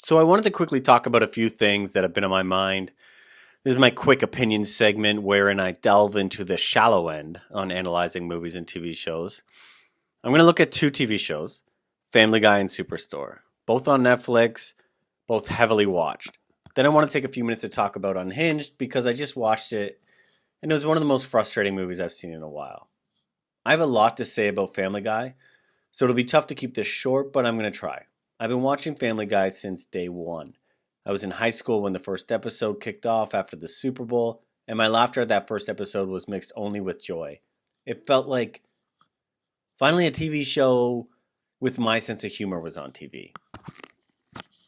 So I wanted to quickly talk about a few things that have been on my mind. This is my quick opinion segment wherein I delve into the shallow end on analyzing movies and TV shows. I'm going to look at two TV shows, Family Guy and Superstore, both on Netflix, both heavily watched. Then I want to take a few minutes to talk about Unhinged because I just watched it and it was one of the most frustrating movies I've seen in a while. I have a lot to say about Family Guy, so it'll be tough to keep this short, but I'm going to try. I've been watching Family Guy since day one. I was in high school when the first episode kicked off after the Super Bowl, and my laughter at that first episode was mixed only with joy. It felt like finally a TV show with my sense of humor was on TV.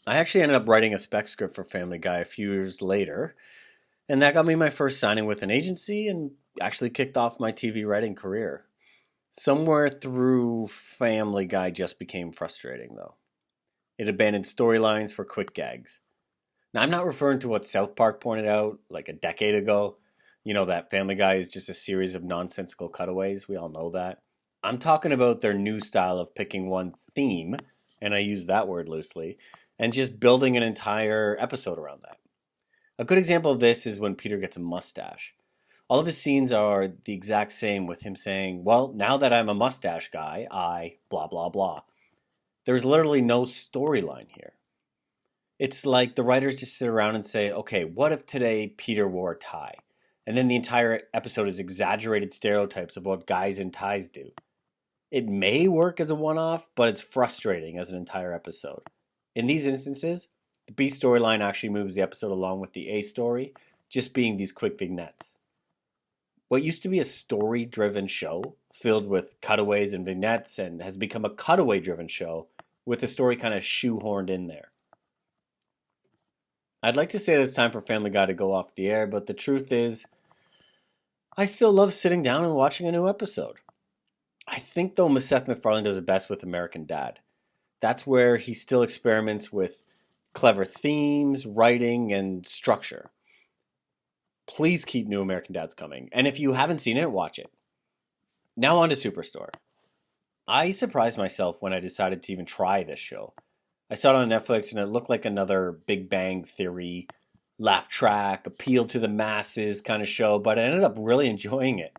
I actually ended up writing a spec script for Family Guy a few years later, and that got me my first signing with an agency and actually kicked off my TV writing career. Somewhere through Family Guy just became frustrating, though. It abandoned storylines for quick gags. Now, I'm not referring to what South Park pointed out like a decade ago. You know, that Family Guy is just a series of nonsensical cutaways. We all know that. I'm talking about their new style of picking one theme, and I use that word loosely, and just building an entire episode around that. A good example of this is when Peter gets a mustache. All of his scenes are the exact same with him saying, well, now that I'm a mustache guy, I blah, blah, blah. There's literally no storyline here. It's like the writers just sit around and say, okay, what if today Peter wore a tie? And then the entire episode is exaggerated stereotypes of what guys in ties do. It may work as a one off, but it's frustrating as an entire episode. In these instances, the B storyline actually moves the episode along with the A story, just being these quick vignettes. What used to be a story driven show filled with cutaways and vignettes and has become a cutaway driven show with the story kind of shoehorned in there. I'd like to say it's time for Family Guy to go off the air, but the truth is, I still love sitting down and watching a new episode. I think, though, Seth MacFarlane does it best with American Dad. That's where he still experiments with clever themes, writing, and structure. Please keep New American Dads coming. And if you haven't seen it, watch it. Now on to Superstore. I surprised myself when I decided to even try this show. I saw it on Netflix and it looked like another Big Bang Theory, laugh track, appeal to the masses kind of show, but I ended up really enjoying it.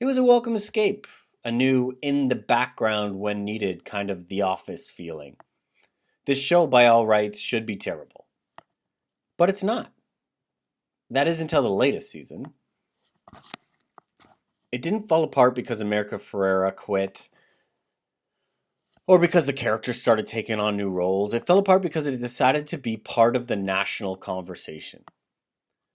It was a welcome escape, a new in the background when needed kind of The Office feeling. This show, by all rights, should be terrible. But it's not. That is until the latest season. It didn't fall apart because America Ferrera quit or because the characters started taking on new roles. It fell apart because it decided to be part of the national conversation.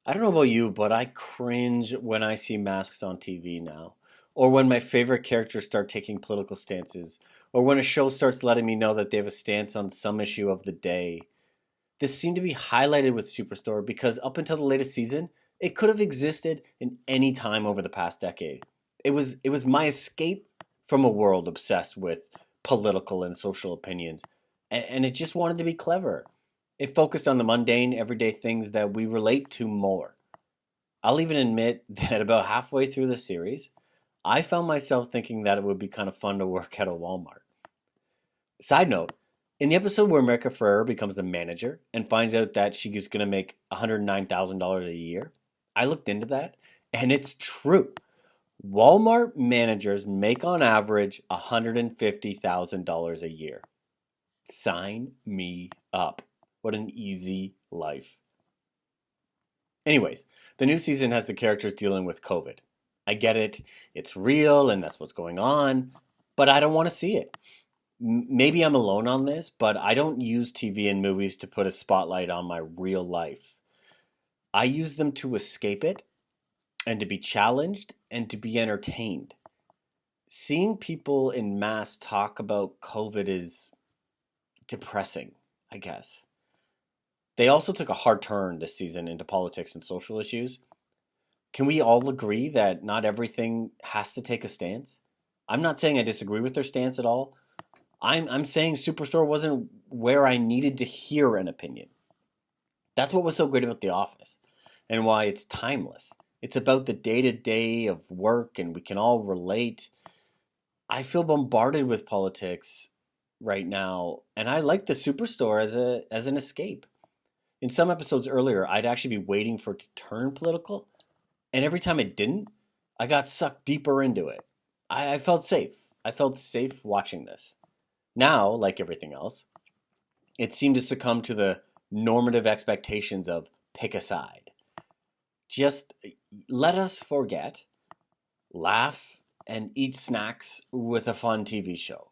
I don't know about you, but I cringe when I see masks on TV now, or when my favorite characters start taking political stances, or when a show starts letting me know that they have a stance on some issue of the day. This seemed to be highlighted with Superstore because up until the latest season, it could have existed in any time over the past decade. It was my escape from a world obsessed with political and social opinions, and it just wanted to be clever. It focused on the mundane, everyday things that we relate to more. I'll even admit that about halfway through the series, I found myself thinking that it would be kind of fun to work at a Walmart. Side note, in the episode where America Ferrera becomes the manager and finds out that she is going to make $109,000 a year, I looked into that, and it's true. Walmart managers make on average $150,000 a year. Sign me up. What an easy life. Anyways, the new season has the characters dealing with COVID. I get it, it's real and that's what's going on, but I don't want to see it. Maybe I'm alone on this, but I don't use TV and movies to put a spotlight on my real life. I use them to escape it and to be challenged and to be entertained. Seeing people in mass talk about COVID is depressing, I guess. They also took a hard turn this season into politics and social issues. Can we all agree that not everything has to take a stance? I'm not saying I disagree with their stance at all. I'm saying Superstore wasn't where I needed to hear an opinion. That's what was so great about The Office and why it's timeless. It's about the day-to-day of work and we can all relate. I feel bombarded with politics right now, and I like the Superstore as an escape. In some episodes earlier, I'd actually be waiting for it to turn political, and every time it didn't, I got sucked deeper into it. I felt safe. I felt safe watching this. Now, like everything else, it seemed to succumb to the normative expectations of pick a side. Just let us forget, laugh, and eat snacks with a fun TV show.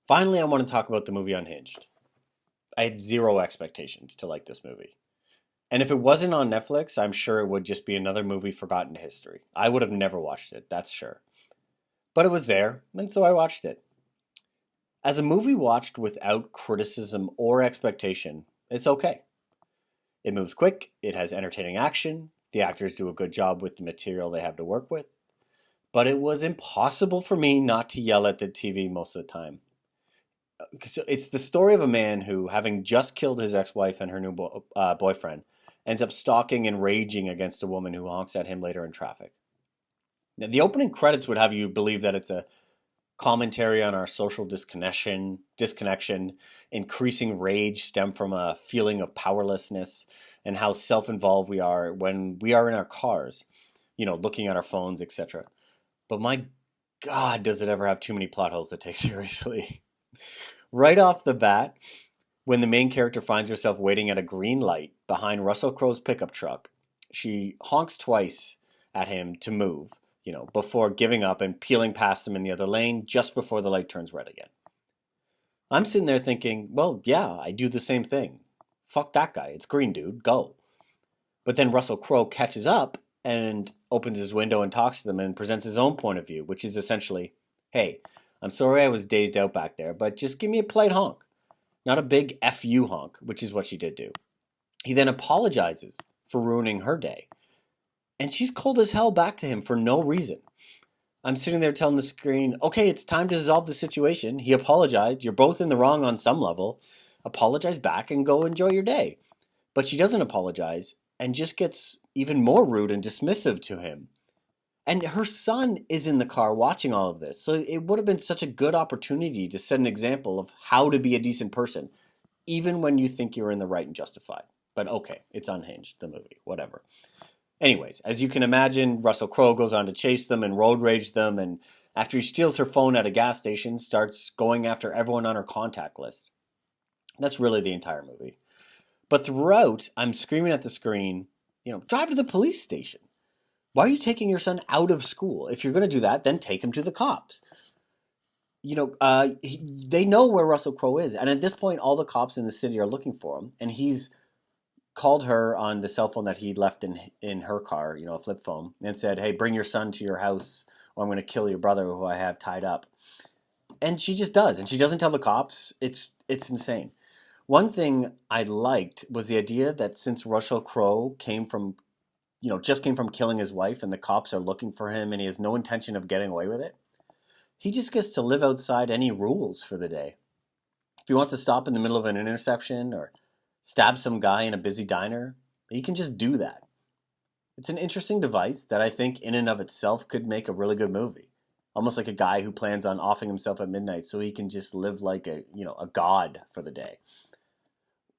Finally, I want to talk about the movie Unhinged. I had zero expectations to like this movie. And if it wasn't on Netflix, I'm sure it would just be another movie forgotten to history. I would have never watched it, that's sure. But it was there, and so I watched it. As a movie watched without criticism or expectation, it's okay. It moves quick, it has entertaining action, the actors do a good job with the material they have to work with, but it was impossible for me not to yell at the TV most of the time. So it's the story of a man who, having just killed his ex-wife and her new boyfriend, ends up stalking and raging against a woman who honks at him later in traffic. Now, the opening credits would have you believe that it's a commentary on our social disconnection, increasing rage stem from a feeling of powerlessness, and how self-involved we are when we are in our cars, looking at our phones, etc. But my God, does it ever have too many plot holes to take seriously. Right off the bat, when the main character finds herself waiting at a green light behind Russell Crowe's pickup truck, she honks twice at him to move, before giving up and peeling past him in the other lane just before the light turns red again. I'm sitting there thinking, well, yeah, I do the same thing. Fuck that guy. It's green, dude. Go. But then Russell Crowe catches up and opens his window and talks to them and presents his own point of view, which is essentially, hey, I'm sorry I was dazed out back there, but just give me a polite honk. Not a big F you honk, which is what she did do. He then apologizes for ruining her day. And she's cold as hell back to him for no reason. I'm sitting there telling the screen, okay, it's time to resolve the situation. He apologized. You're both in the wrong on some level. Apologize back and go enjoy your day. But she doesn't apologize and just gets even more rude and dismissive to him. And her son is in the car watching all of this. So it would have been such a good opportunity to set an example of how to be a decent person, even when you think you're in the right and justified. But okay, it's Unhinged, the movie, whatever. Anyways, as you can imagine, Russell Crowe goes on to chase them and road rage them, and after he steals her phone at a gas station, starts going after everyone on her contact list. That's really the entire movie. But throughout, I'm screaming at the screen, drive to the police station. Why are you taking your son out of school? If you're going to do that, then take him to the cops. They know where Russell Crowe is. And at this point, all the cops in the city are looking for him. And he's called her on the cell phone that he'd left in her car, a flip phone, and said, hey, bring your son to your house or I'm going to kill your brother who I have tied up. And she just does. And she doesn't tell the cops. It's insane. One thing I liked was the idea that since Russell Crowe just came from killing his wife and the cops are looking for him and he has no intention of getting away with it, he just gets to live outside any rules for the day. If he wants to stop in the middle of an intersection or stab some guy in a busy diner, he can just do that. It's an interesting device that I think in and of itself could make a really good movie. Almost like a guy who plans on offing himself at midnight so he can just live like a god for the day.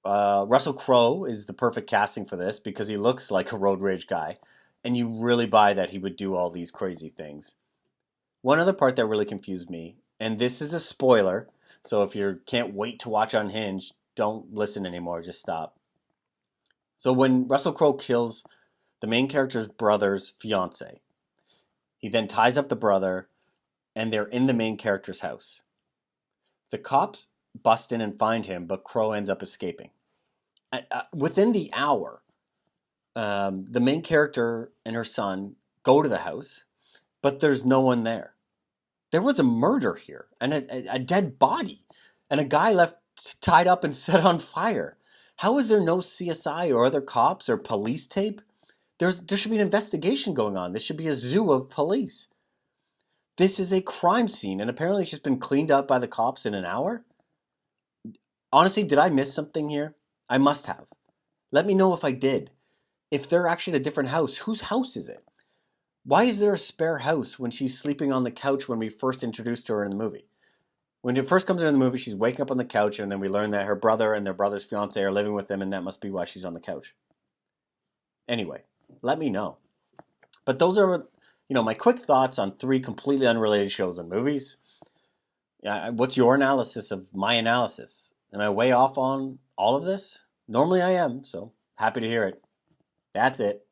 Russell Crowe is the perfect casting for this because he looks like a road rage guy, and you really buy that he would do all these crazy things. One other part that really confused me, and this is a spoiler, so if you can't wait to watch Unhinged, don't listen anymore, just stop. So when Russell Crowe kills the main character's brother's fiance, he then ties up the brother, and they're in the main character's house. The cops bust in and find him, but Crowe ends up escaping. Within the hour, the main character and her son go to the house, but there's no one there. There was a murder here, and a dead body, and a guy left tied up and set on fire. How is there no CSI or other cops or police tape? There should be an investigation going on. This should be a zoo of police. This is a crime scene, and apparently it's just been cleaned up by the cops in an hour? Honestly, did I miss something here? I must have. Let me know if I did. If they're actually at a different house, whose house is it? Why is there a spare house when she's sleeping on the couch when we first introduced her in the movie? When it first comes into the movie, she's waking up on the couch, and then we learn that her brother and their brother's fiance are living with them, and that must be why she's on the couch. Anyway, let me know. But those are, my quick thoughts on three completely unrelated shows and movies. What's your analysis of my analysis? Am I way off on all of this? Normally I am, so happy to hear it. That's it.